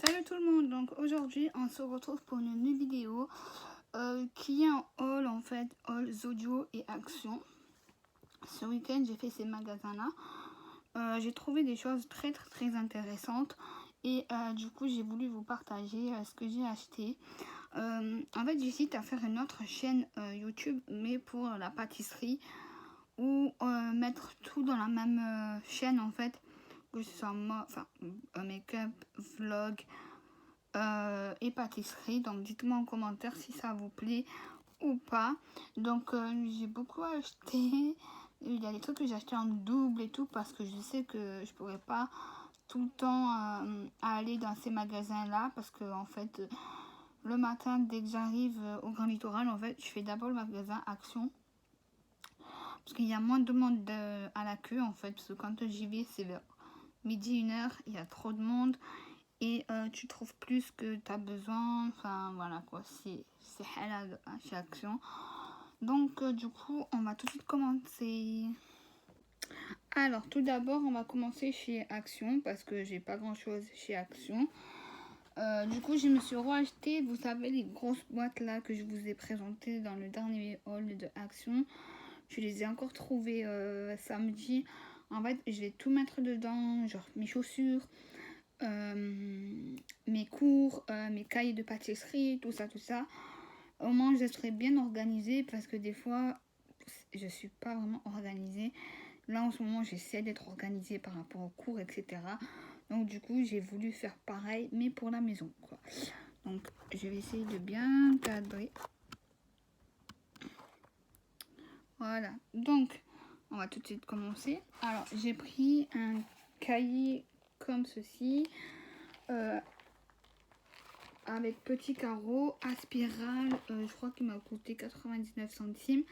Salut tout le monde, donc aujourd'hui on se retrouve pour une nouvelle vidéo qui est un haul en fait, haul Zodio et Action. Ce week-end j'ai fait ces magasins là, j'ai trouvé des choses très intéressantes et du coup j'ai voulu vous partager ce que j'ai acheté. En fait j'hésite à faire une autre chaîne YouTube mais pour la pâtisserie ou mettre tout dans la même chaîne en fait, que ce soit make-up, vlog et pâtisserie. Donc dites-moi en commentaire si ça vous plaît ou pas. Donc j'ai beaucoup acheté. Il y a des trucs que j'ai acheté en double et tout parce que je sais que je pourrais pas tout le temps aller dans ces magasins là parce que en fait le matin dès que j'arrive au Grand Littoral, en fait je fais d'abord le magasin Action parce qu'il y a moins de monde à la queue en fait, parce que quand j'y vais c'est vers midi 1h, il y a trop de monde et tu trouves plus que tu as besoin. Enfin voilà quoi, c'est halal chez Action. Donc du coup on va tout de suite commencer. Alors tout d'abord on va commencer chez Action parce que j'ai pas grand chose chez Action. Du coup je me suis racheté, vous savez, les grosses boîtes là que je vous ai présentées dans le dernier haul de Action. Je les ai encore trouvées samedi. En fait je vais tout mettre dedans, genre mes chaussures, mes cours, mes cahiers de pâtisserie, tout ça. Au moins je serai bien organisée parce que des fois je suis pas vraiment organisée. Là en ce moment j'essaie d'être organisée par rapport aux cours, etc. Donc du coup j'ai voulu faire pareil mais pour la maison quoi. Donc je vais essayer de bien cadrer. Voilà, donc on va tout de suite commencer. Alors j'ai pris un cahier comme ceci. Avec petit carreau à spirale, je crois qu'il m'a coûté 99 centimes.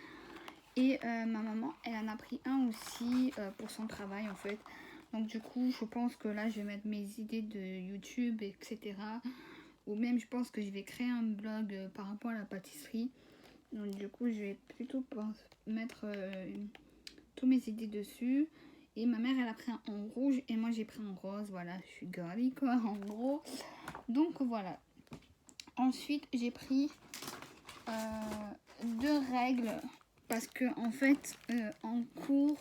Et ma maman, elle en a pris un aussi pour son travail en fait. Donc du coup, je pense que là, je vais mettre mes idées de YouTube, etc. Ou même, je pense que je vais créer un blog par rapport à la pâtisserie. Donc du coup, je vais plutôt mettre toutes mes idées dessus. Et ma mère, elle a pris un en rouge et moi, j'ai pris en rose. Voilà, je suis girly quoi, en gros. Donc voilà. Ensuite, j'ai pris 2 règles parce que en fait, en cours,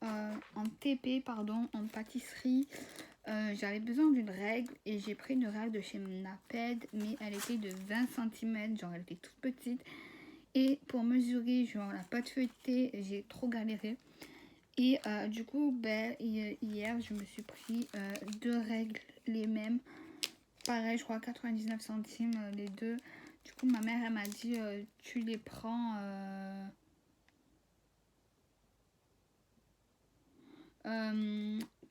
en TP, pardon, en pâtisserie, j'avais besoin d'une règle et j'ai pris une règle de chez Naped, mais elle était de 20 cm, genre elle était toute petite. Et pour mesurer genre la pâte feuilletée, j'ai trop galéré. Et du coup, ben, hier, je me suis pris 2 règles, les mêmes. Pareil, je crois 99 centimes les deux. Du coup, ma mère, elle m'a dit, tu les prends...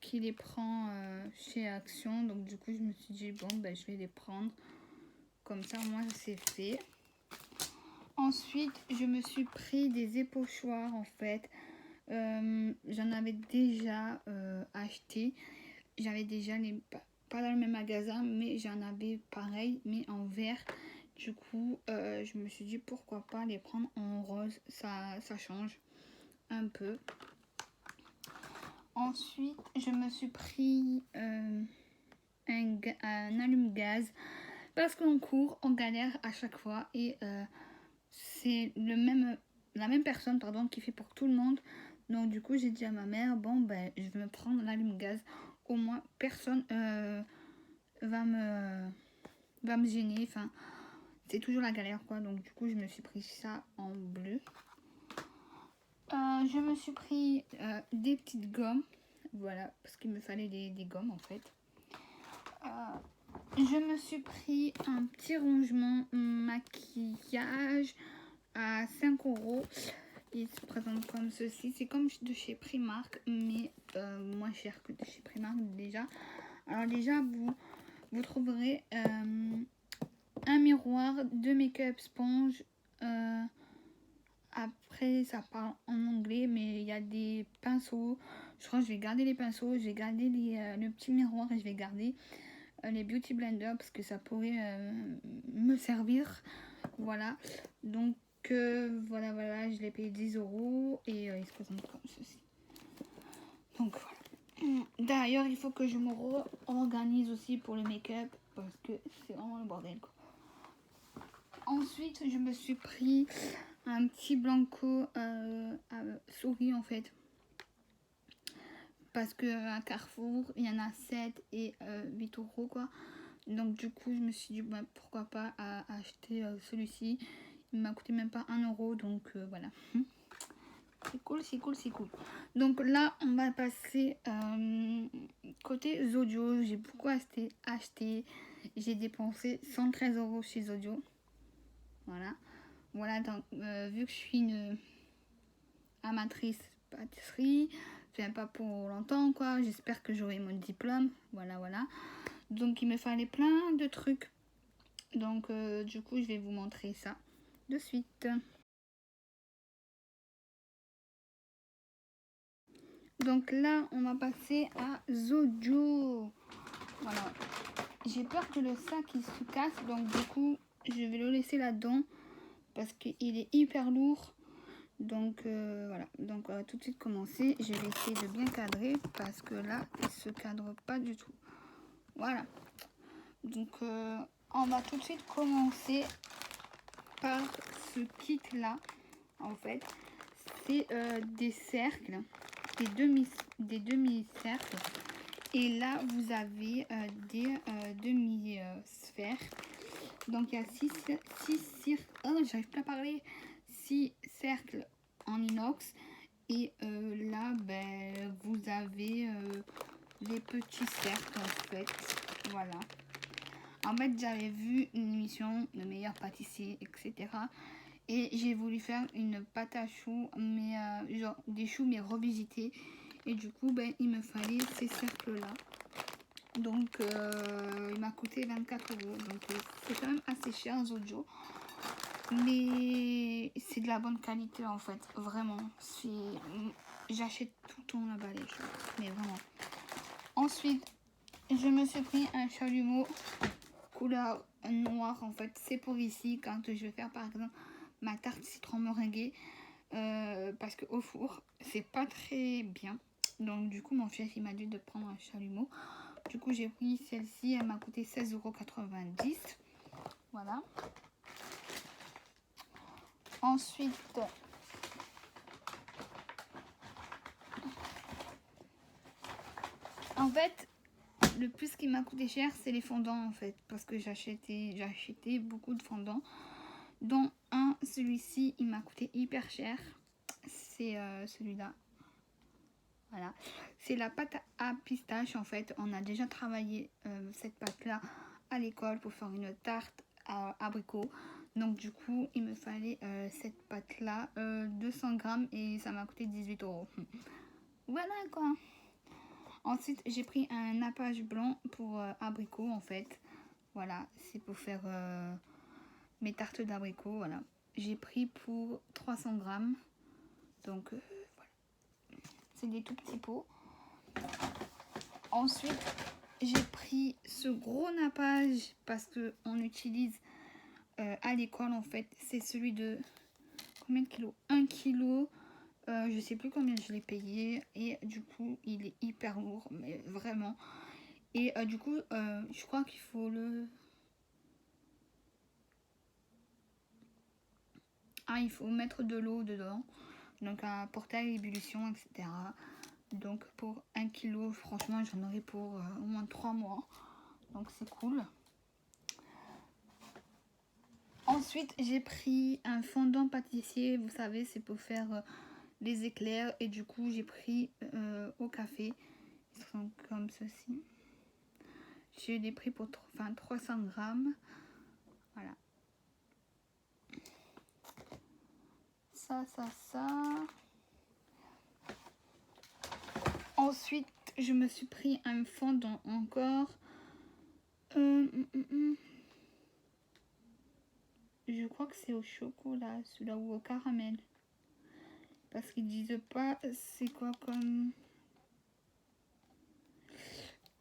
qui les prend chez Action. Donc, du coup, je me suis dit, bon, ben, je vais les prendre. Comme ça, moi, c'est fait. Ensuite, je me suis pris des épochoirs, en fait. J'en avais déjà acheté. J'avais déjà les... Pas dans le même magasin, mais j'en avais pareil, mais en vert. Du coup, je me suis dit pourquoi pas les prendre en rose, ça change un peu. Ensuite, je me suis pris un allume-gaz parce qu'en cours, on galère à chaque fois et c'est la même personne qui fait pour tout le monde. Donc du coup, j'ai dit à ma mère, bon ben, je vais me prendre l'allume-gaz. Au moins, personne va me gêner. Enfin, c'est toujours la galère quoi. Donc du coup, je me suis pris ça en bleu. Je me suis pris des petites gommes. Voilà, parce qu'il me fallait des gommes en fait. Je me suis pris un petit rongement maquillage à 5 €. Il se présente comme ceci. C'est comme de chez Primark, mais moins cher que de chez Primark déjà. Alors déjà, vous trouverez un miroir, 2 make-up sponges. Après, ça parle en anglais, mais il y a des pinceaux. Je crois que je vais garder les pinceaux. Je vais garder le petit miroir et je vais garder les beauty blenders parce que ça pourrait me servir. Voilà. Donc, voilà, je l'ai payé 10 € et il se présente comme ceci. Donc, voilà. D'ailleurs, il faut que je me réorganise aussi pour le make-up parce que c'est vraiment le bordel, quoi. Ensuite, je me suis pris un petit blanco à souris en fait. Parce que à Carrefour, il y en a 7 et 8 euros quoi. Donc du coup, je me suis dit bah, pourquoi pas acheter celui-ci. Il m'a coûté même pas 1 euro, donc voilà. C'est cool, c'est cool, c'est cool. Donc là, on va passer côté Zodio. J'ai beaucoup acheté. J'ai dépensé 113 euros chez Zodio. Voilà. Voilà, donc vu que je suis une amatrice pâtisserie, je viens pas pour longtemps quoi. J'espère que j'aurai mon diplôme. Voilà, voilà. Donc il me fallait plein de trucs. Donc du coup, je vais vous montrer ça de suite. Donc là, on va passer à Zodio. Voilà. J'ai peur que le sac il se casse, donc du coup, je vais le laisser là-dedans parce qu'il est hyper lourd. Donc voilà. Donc on va tout de suite commencer. Je vais essayer de bien cadrer parce que là, il se cadre pas du tout. Voilà. Donc on va tout de suite commencer par ce kit là. En fait, c'est des cercles, des demi-cercles. Et là, vous avez des demi-sphères. Donc, il y a 6 cercles en inox. Et là, ben, vous avez les petits cercles, en fait. Voilà. En fait, j'avais vu une émission, Le meilleur pâtissier, etc. Et j'ai voulu faire une pâte à choux, mais genre des choux, mais revisités. Et du coup, ben, il me fallait ces cercles-là. Donc, il m'a coûté 24 euros. Donc, c'est quand même assez cher, Zodio. Mais c'est de la bonne qualité, en fait. Vraiment. J'achète tout le temps là-bas, les choses. Mais vraiment. Ensuite, je me suis pris un chalumeau couleur noire, en fait. C'est pour ici, quand je vais faire, par exemple, ma tarte citron meringuée. Parce qu'au four, c'est pas très bien. Donc, du coup, mon chef, il m'a dit de prendre un chalumeau. Du coup, j'ai pris celle-ci. Elle m'a coûté 16,90 €. Voilà. Ensuite, en fait, le plus qui m'a coûté cher, c'est les fondants, en fait. Parce que j'ai acheté beaucoup de fondants. Dont celui-ci, il m'a coûté hyper cher. C'est celui-là. Voilà. C'est la pâte à pistache, en fait. On a déjà travaillé cette pâte-là à l'école pour faire une tarte à abricot. Donc, du coup, il me fallait cette pâte-là, 200 grammes, et ça m'a coûté 18 euros. Voilà, quoi. Ensuite, j'ai pris un nappage blanc pour abricot, en fait. Voilà, c'est pour faire mes tartes d'abricot, voilà. J'ai pris pour 300 grammes. Donc, voilà. C'est des tout petits pots. Ensuite, j'ai pris ce gros nappage parce qu'on utilise à l'école, en fait. C'est celui de combien de kilos? 1 kilo. Je sais plus combien je l'ai payé. Et du coup, il est hyper lourd, mais vraiment. Et du coup, je crois qu'il faut le... Ah, il faut mettre de l'eau dedans. Donc, un portail à ébullition, etc. Donc, pour 1 kilo, franchement, j'en aurai pour au moins 3 mois. Donc, c'est cool. Ensuite, j'ai pris un fondant pâtissier. Vous savez, c'est pour faire les éclairs. Et du coup, j'ai pris au café. Ils sont comme ceci. J'ai les prix pour 300 grammes. Voilà. Ça. Ensuite, je me suis pris un fondant encore. Je crois que c'est au chocolat, celui-là, ou au caramel. Parce qu'ils disent pas c'est quoi comme...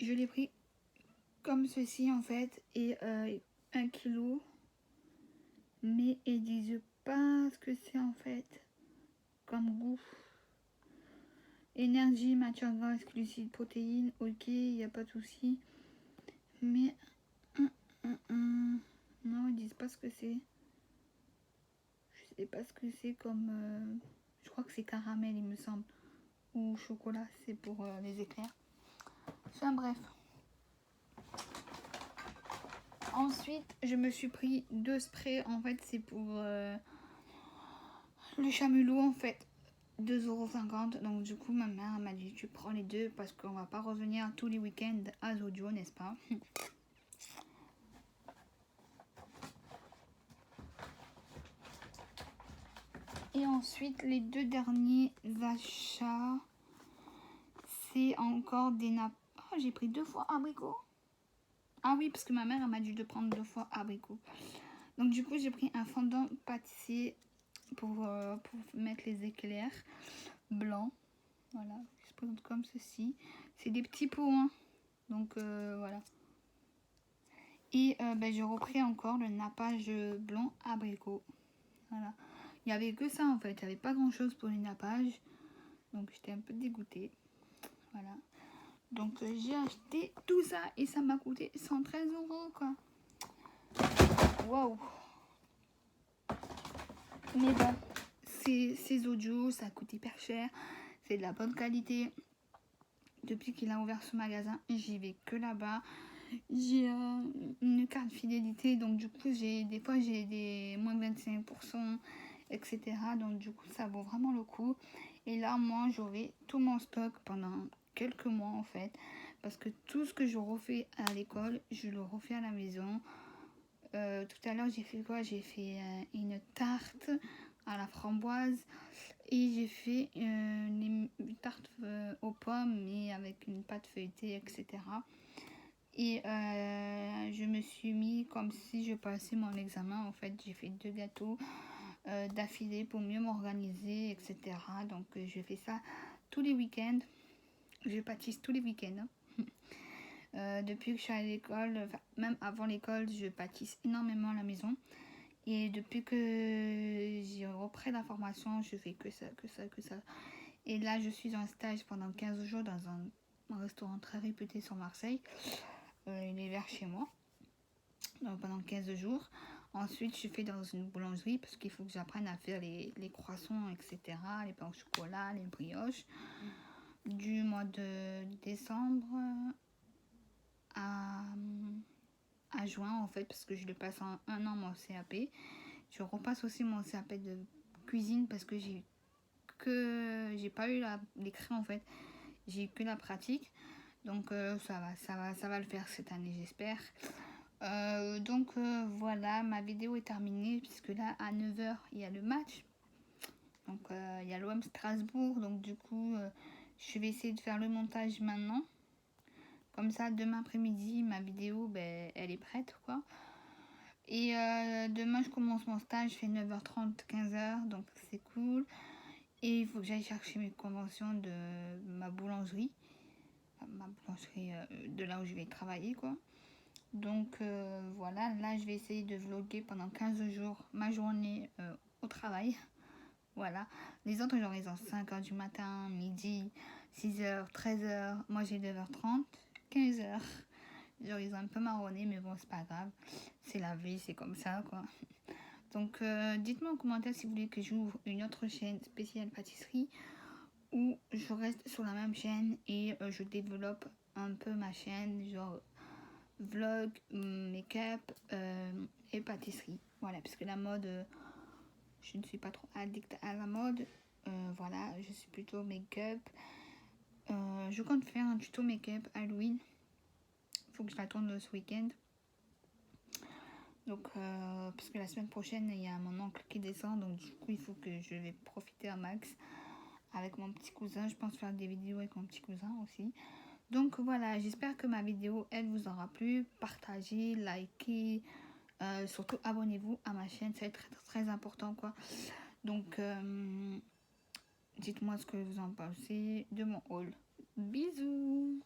Je l'ai pris comme ceci en fait. Et 1 kilo. Mais ils disent pas ce que c'est en fait comme goût. Énergie, matière grasse, glucides, protéines. Ok, il n'y a pas de souci. Mais... non, ils disent pas ce que c'est. Je sais pas ce que c'est comme... je crois que c'est caramel, il me semble. Ou chocolat, c'est pour les éclairs. Enfin bref. Ensuite, je me suis pris 2 sprays. En fait, c'est pour le chamelot, en fait. 2,50 €. Donc du coup, ma mère m'a dit, tu prends les 2 parce qu'on va pas revenir tous les week-ends à Zodio, n'est-ce pas? Et ensuite, les 2 derniers achats, c'est encore des nappes. Oh, j'ai pris 2 fois abricot. Ah oui, parce que ma mère elle m'a dit de prendre 2 fois abricot. Donc du coup, j'ai pris un fondant pâtissier pour mettre les éclairs blancs. Voilà, il se présente comme ceci. C'est des petits pots, hein. Donc voilà. Et j'ai repris encore le nappage blanc abricot. Voilà. Il n'y avait que ça en fait. Il n'y avait pas grand chose pour les nappages. Donc j'étais un peu dégoûtée. Voilà. Donc j'ai acheté tout ça et ça m'a coûté 113 € quoi. Waouh. Mais bon, c'est audio, ça coûte hyper cher. C'est de la bonne qualité. Depuis qu'il a ouvert ce magasin, j'y vais que là-bas. J'ai une carte fidélité, donc du coup, des fois j'ai des moins de 25%, etc. Donc du coup, ça vaut vraiment le coup. Et là, moi, j'aurai tout mon stock pendant quelques mois en fait. Parce que tout ce que je refais à l'école, je le refais à la maison. Tout à l'heure, j'ai fait quoi? J'ai fait une tarte à la framboise. Et j'ai fait une tarte aux pommes, mais avec une pâte feuilletée, etc. Et je me suis mis comme si je passais mon examen. En fait, j'ai fait 2 gâteaux d'affilée pour mieux m'organiser, etc. Donc, je fais ça tous les week-ends. Je pâtisse tous les week-ends. Depuis que je suis à l'école, enfin, même avant l'école, je pâtisse énormément à la maison. Et depuis que j'ai repris la formation, je fais que ça, que ça, que ça. Et là, je suis en stage pendant 15 jours dans un restaurant très réputé sur Marseille. Il est vers chez moi. Donc, pendant 15 jours. Ensuite, je fais dans une boulangerie parce qu'il faut que j'apprenne à faire les croissants, etc. Les pains au chocolat, les brioches. Du mois de décembre à juin, en fait, parce que je le passe en un an, mon CAP. Je repasse aussi mon CAP de cuisine parce que j'ai pas eu l'écrit, en fait. J'ai eu que la pratique. Donc ça va le faire cette année, j'espère. Donc voilà, ma vidéo est terminée puisque là à 9h il y a le match. Donc il y a l'OM Strasbourg. Donc du coup je vais essayer de faire le montage maintenant. Comme ça demain après-midi ma vidéo elle est prête quoi. Et demain je commence mon stage, je fais 9h30, 15h, donc c'est cool. Et il faut que j'aille chercher mes conventions de ma boulangerie. Ma boulangerie de là où je vais travailler quoi. Donc voilà, là je vais essayer de vlogger pendant 15 jours ma journée au travail. Voilà, les autres j'en ai 5h du matin, midi, 6h, 13h, moi j'ai 9h30, 15h. Genre ils ont un peu marronné mais bon c'est pas grave, c'est la vie, c'est comme ça quoi. Donc dites-moi en commentaire si vous voulez que j'ouvre une autre chaîne spéciale pâtisserie ou je reste sur la même chaîne et je développe un peu ma chaîne, genre vlog, make-up et pâtisserie. Voilà, parce que la mode, je ne suis pas trop addict à la mode. Voilà, je suis plutôt make-up. Je compte faire un tuto make-up Halloween. Faut que je la tourne ce week-end. Donc, parce que la semaine prochaine, il y a mon oncle qui descend. Donc, du coup, il faut que je vais profiter un max avec mon petit cousin. Je pense faire des vidéos avec mon petit cousin aussi. Donc voilà, j'espère que ma vidéo, elle vous aura plu. Partagez, likez, surtout abonnez-vous à ma chaîne, c'est très, très important quoi. Donc dites-moi ce que vous en pensez de mon haul. Bisous.